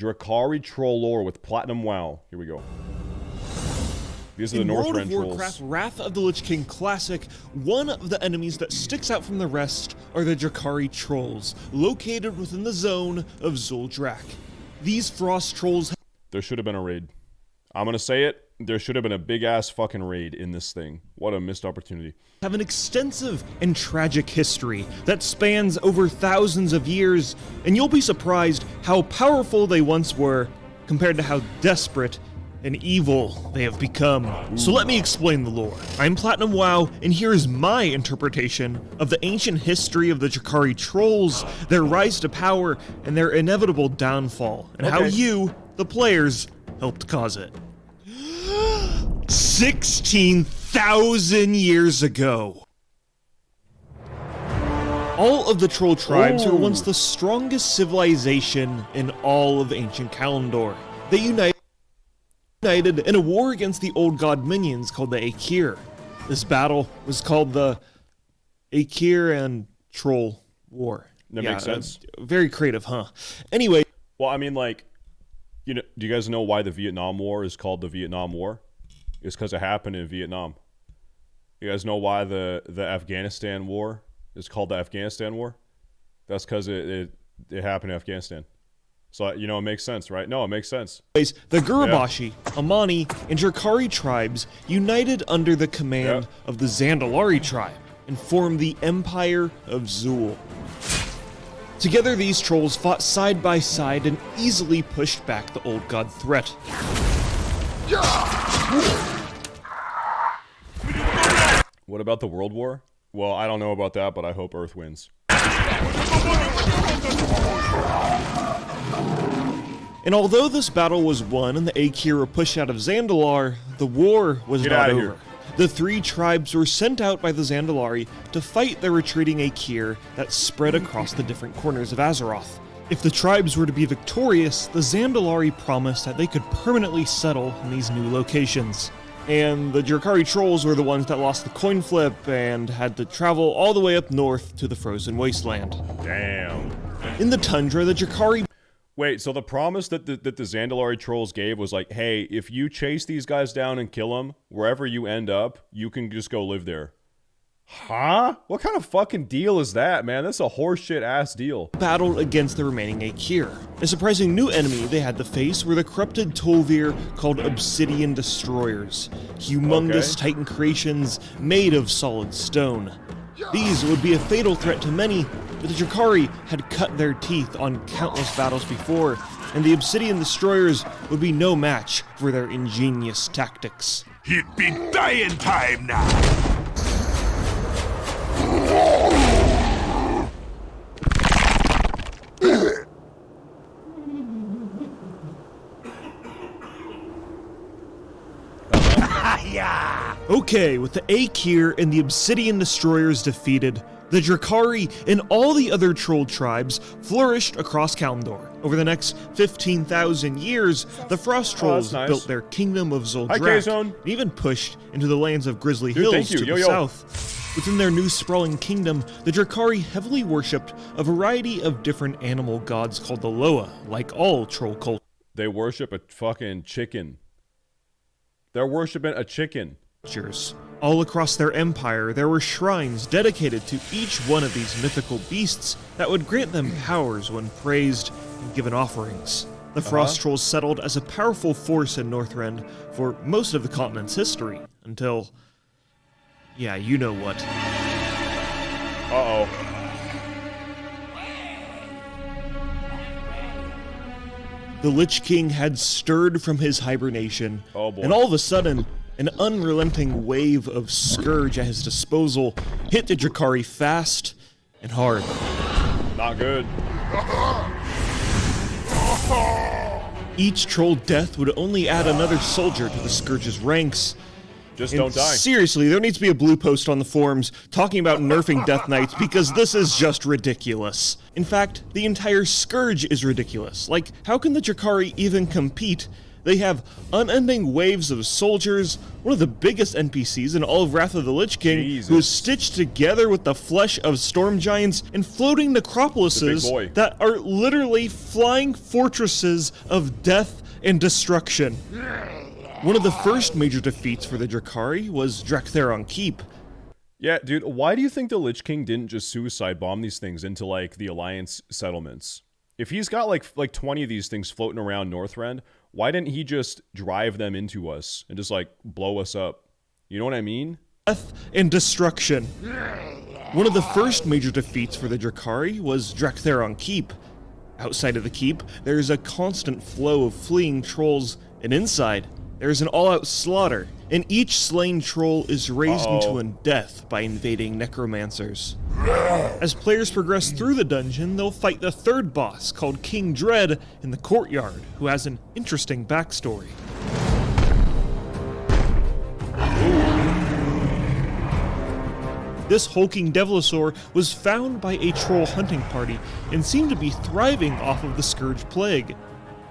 Drakkari Troll Lore with PlatinumWoW. Here we go. These are the Northrend trolls. In World of Warcraft, Wrath of the Lich King Classic, one of the enemies that sticks out from the rest are the Drakkari Trolls, located within the zone of Zuldrak. These frost trolls... There should have been a raid. I'm gonna say it, there should have been a big-ass fucking raid in this thing. What a missed opportunity. Have an extensive and tragic history that spans over thousands of years, and you'll be surprised how powerful they once were compared to how desperate and evil they have become. Ooh. So let me explain the lore. I'm PlatinumWoW, and here is my interpretation of the ancient history of the Drakkari Trolls, their rise to power, and their inevitable downfall, and how you, the players, helped cause it. 16,000 years ago. All of the troll tribes were once the strongest civilization in all of ancient Kalimdor. They united in a war against the old god minions called the Aekir. This battle was called the Aekir and Troll War. That makes sense. Very creative, huh? Anyway. Well, I mean, like, you know, do you guys know why the Vietnam War is called the Vietnam War? It's because it happened in Vietnam. You guys know why the Afghanistan War is called the Afghanistan War? That's because it happened in Afghanistan. So, you know, it makes sense, right? No, it makes sense. The Gurabashi, Amani, and Drakkari tribes united under the command of the Zandalari tribe and formed the Empire of Zul. Together, these trolls fought side by side and easily pushed back the old god threat. What about the World War? Well, I don't know about that, but I hope Earth wins. And although this battle was won and the Aekir were pushed out of Zandalar, the war was not over. The three tribes were sent out by the Zandalari to fight the retreating Aekir that spread across the different corners of Azeroth. If the tribes were to be victorious, the Zandalari promised that they could permanently settle in these new locations. And the Drakkari Trolls were the ones that lost the coin flip and had to travel all the way up north to the frozen wasteland. Damn. In the tundra, the Drakkari... Wait, so the promise that the Zandalari Trolls gave was like, hey, if you chase these guys down and kill them, wherever you end up, you can just go live there. Huh? What kind of fucking deal is that, man? That's a horseshit ass deal. Battled against the remaining Aekir. A surprising new enemy they had to face were the corrupted Tol'vir called Obsidian Destroyers. Humongous Titan creations made of solid stone. These would be a fatal threat to many, but the Drakkari had cut their teeth on countless battles before, and the Obsidian Destroyers would be no match for their ingenious tactics. It be dying time now! Okay, with the Aekir and the Obsidian Destroyers defeated, the Drakkari and all the other troll tribes flourished across Kalimdor. Over the next 15,000 years, the Frost Trolls built their kingdom of Zuldrak, and even pushed into the lands of Grizzly Hills to the south. Within their new sprawling kingdom, the Drakkari heavily worshipped a variety of different animal gods called the Loa, like all troll cultures. They worship a fucking chicken. They're worshiping a chicken. All across their empire, there were shrines dedicated to each one of these mythical beasts that would grant them powers when praised and given offerings. The Frost Trolls settled as a powerful force in Northrend for most of the continent's history, until... yeah, you know what. Uh-oh. The Lich King had stirred from his hibernation, and all of a sudden, an unrelenting wave of Scourge at his disposal hit the Drakkari fast and hard. Not good. Each troll death would only add another soldier to the Scourge's ranks. Just don't die. Seriously, there needs to be a blue post on the forums talking about nerfing Death Knights because this is just ridiculous. In fact, the entire Scourge is ridiculous. Like, how can the Drakkari even compete They have unending waves of soldiers, one of the biggest NPCs in all of Wrath of the Lich King, who is stitched together with the flesh of storm giants and floating necropolises that are literally flying fortresses of death and destruction. One of the first major defeats for the Drakkari was Drakkari Keep. Yeah, dude, why do you think the Lich King didn't just suicide bomb these things into, like, the Alliance settlements? If he's got, like 20 of these things floating around Northrend, why didn't he just drive them into us and just, like, blow us up? You know what I mean? Death and destruction. One of the first major defeats for the Drakkari was Drakkari Keep. Outside of the keep, there is a constant flow of fleeing trolls, and inside, there is an all-out slaughter, and each slain troll is raised into a death by invading necromancers. As players progress through the dungeon, they'll fight the third boss, called King Dread, in the courtyard, who has an interesting backstory. This hulking Devilosaur was found by a troll hunting party and seemed to be thriving off of the Scourge plague.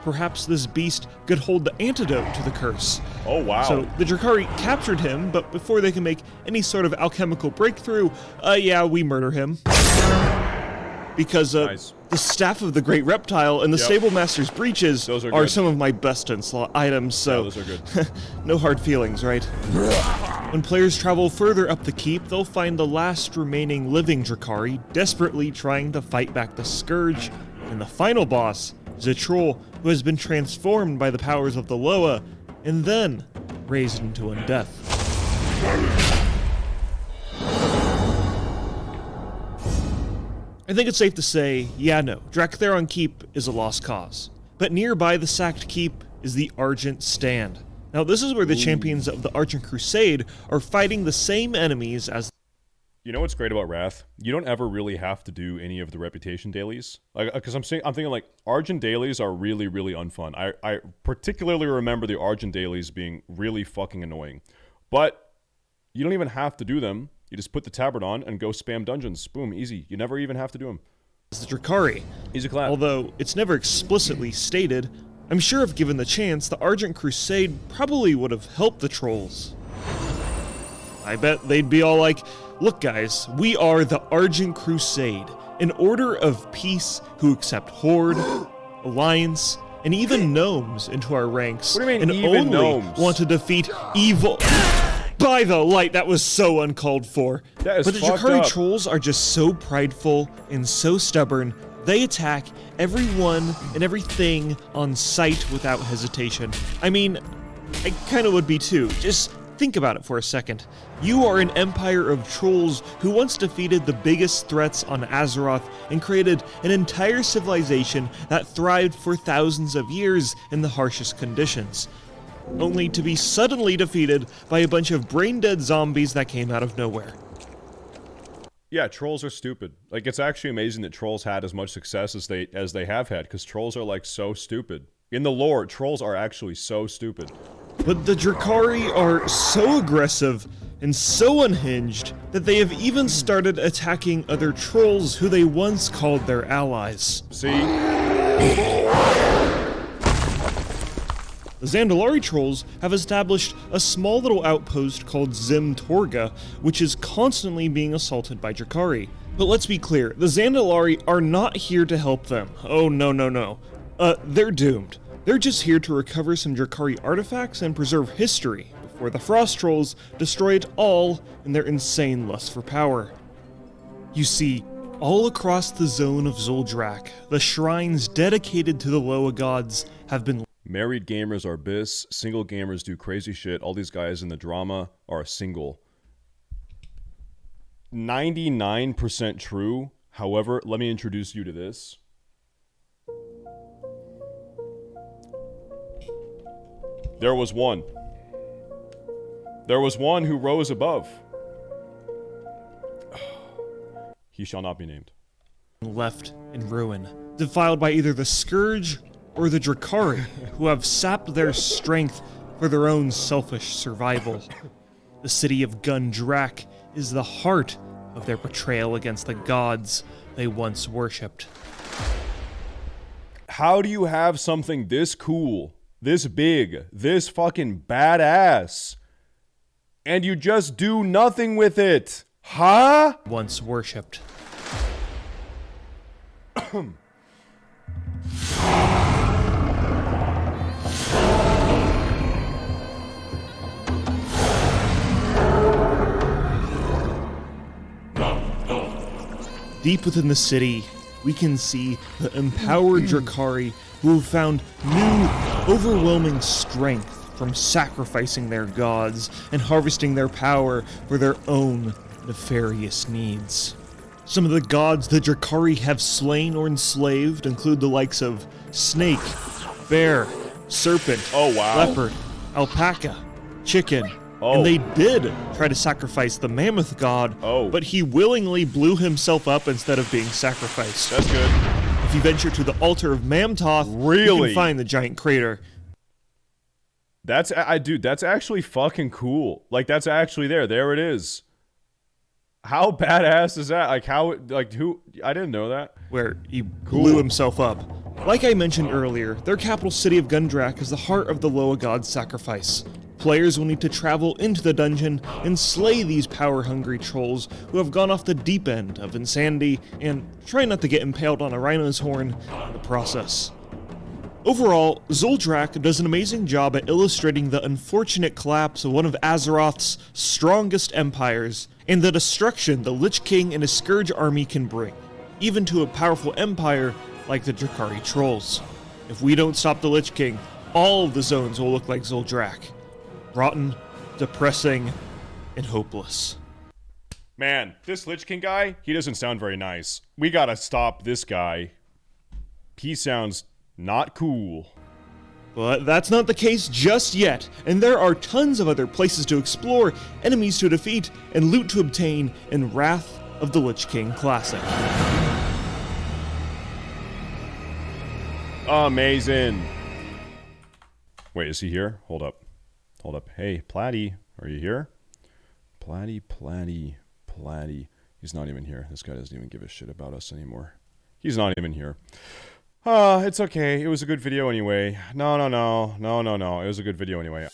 Perhaps this beast could hold the antidote to the curse. Oh, wow. So the Drakkari captured him, but before they can make any sort of alchemical breakthrough, yeah, we murder him. Because the Staff of the Great Reptile and the Stable Master's Breeches are some of my best onslaught items, so those are good. No hard feelings, right? When players travel further up the keep, they'll find the last remaining living Drakkari desperately trying to fight back the Scourge, and the final boss is a troll who has been transformed by the powers of the Loa, and then raised into undeath. I think it's safe to say, yeah, no, Drakkari Keep is a lost cause. But nearby the sacked keep is the Argent Stand. Now this is where the champions of the Argent Crusade are fighting the same enemies as... You know what's great about Wrath? You don't ever really have to do any of the reputation dailies. Like, because I'm thinking like Argent dailies are really, really unfun. I particularly remember the Argent dailies being really fucking annoying. But you don't even have to do them. You just put the tabard on and go spam dungeons. Boom, easy. You never even have to do them. The Drakkari. Easy clap. Although it's never explicitly stated, I'm sure if given the chance, the Argent Crusade probably would have helped the trolls. I bet they'd be all like, look guys, we are the Argent Crusade, an order of peace who accept Horde, Alliance, and even gnomes into our ranks. What do you mean, and even only gnomes? Want to defeat evil... By the light, that was so uncalled for. That is but the Drakkari trolls are just so prideful and so stubborn, they attack everyone and everything on sight without hesitation. I mean, I kinda would be too. Just think about it for a second. You are an empire of trolls who once defeated the biggest threats on Azeroth and created an entire civilization that thrived for thousands of years in the harshest conditions, only to be suddenly defeated by a bunch of brain-dead zombies that came out of nowhere. Yeah, trolls are stupid. Like, it's actually amazing that trolls had as much success as they have had, because trolls are, like, so stupid. In the lore, trolls are actually so stupid. But the Drakkari are so aggressive and so unhinged that they have even started attacking other trolls who they once called their allies. See? The Zandalari trolls have established a small little outpost called Zim Torga, which is constantly being assaulted by Drakkari. But let's be clear, the Zandalari are not here to help them. Oh no no no. They're doomed. They're just here to recover some Drakkari artifacts and preserve history, before the Frost Trolls destroy it all in their insane lust for power. You see, all across the zone of Zul'Drak, the shrines dedicated to the Loa gods have been... Married gamers are bis, single gamers do crazy shit, all these guys in the drama are single. 99% true, however, let me introduce you to this. There was one. There was one who rose above. He shall not be named. Left in ruin, defiled by either the Scourge or the Drakkari, who have sapped their strength for their own selfish survival. The city of Gundrak is the heart of their betrayal against the gods they once worshipped. How do you have something this cool this big, this fucking badass, and you just do nothing with it? Huh? Once worshipped. Deep within the city, we can see the empowered Drakkari who have found new, overwhelming strength from sacrificing their gods and harvesting their power for their own nefarious needs. Some of the gods the Drakkari have slain or enslaved include the likes of snake, bear, serpent, leopard, alpaca, chicken, and they did try to sacrifice the mammoth god, but he willingly blew himself up instead of being sacrificed. That's good. If you venture to the altar of Mamtoth, you can find the giant crater. That's actually fucking cool. Like, that's actually there. There it is. How badass is that? Like, who? I didn't know that. Where he blew himself up. Like I mentioned earlier, their capital city of Gundrak is the heart of the Loa god's sacrifice. Players will need to travel into the dungeon and slay these power-hungry trolls who have gone off the deep end of insanity and try not to get impaled on a rhino's horn in the process. Overall, Zuldrak does an amazing job at illustrating the unfortunate collapse of one of Azeroth's strongest empires and the destruction the Lich King and his Scourge army can bring, even to a powerful empire like the Drakkari Trolls. If we don't stop the Lich King, all of the zones will look like Zuldrak. Rotten, depressing, and hopeless. Man, this Lich King guy, he doesn't sound very nice. We gotta stop this guy. He sounds not cool. But that's not the case just yet, and there are tons of other places to explore, enemies to defeat, and loot to obtain in Wrath of the Lich King Classic. Amazing. Wait, is he here? Hold up. Hold up. Hey, Platty, are you here? Platty. He's not even here. This guy doesn't even give a shit about us anymore. He's not even here. It's okay. It was a good video anyway. No. It was a good video anyway.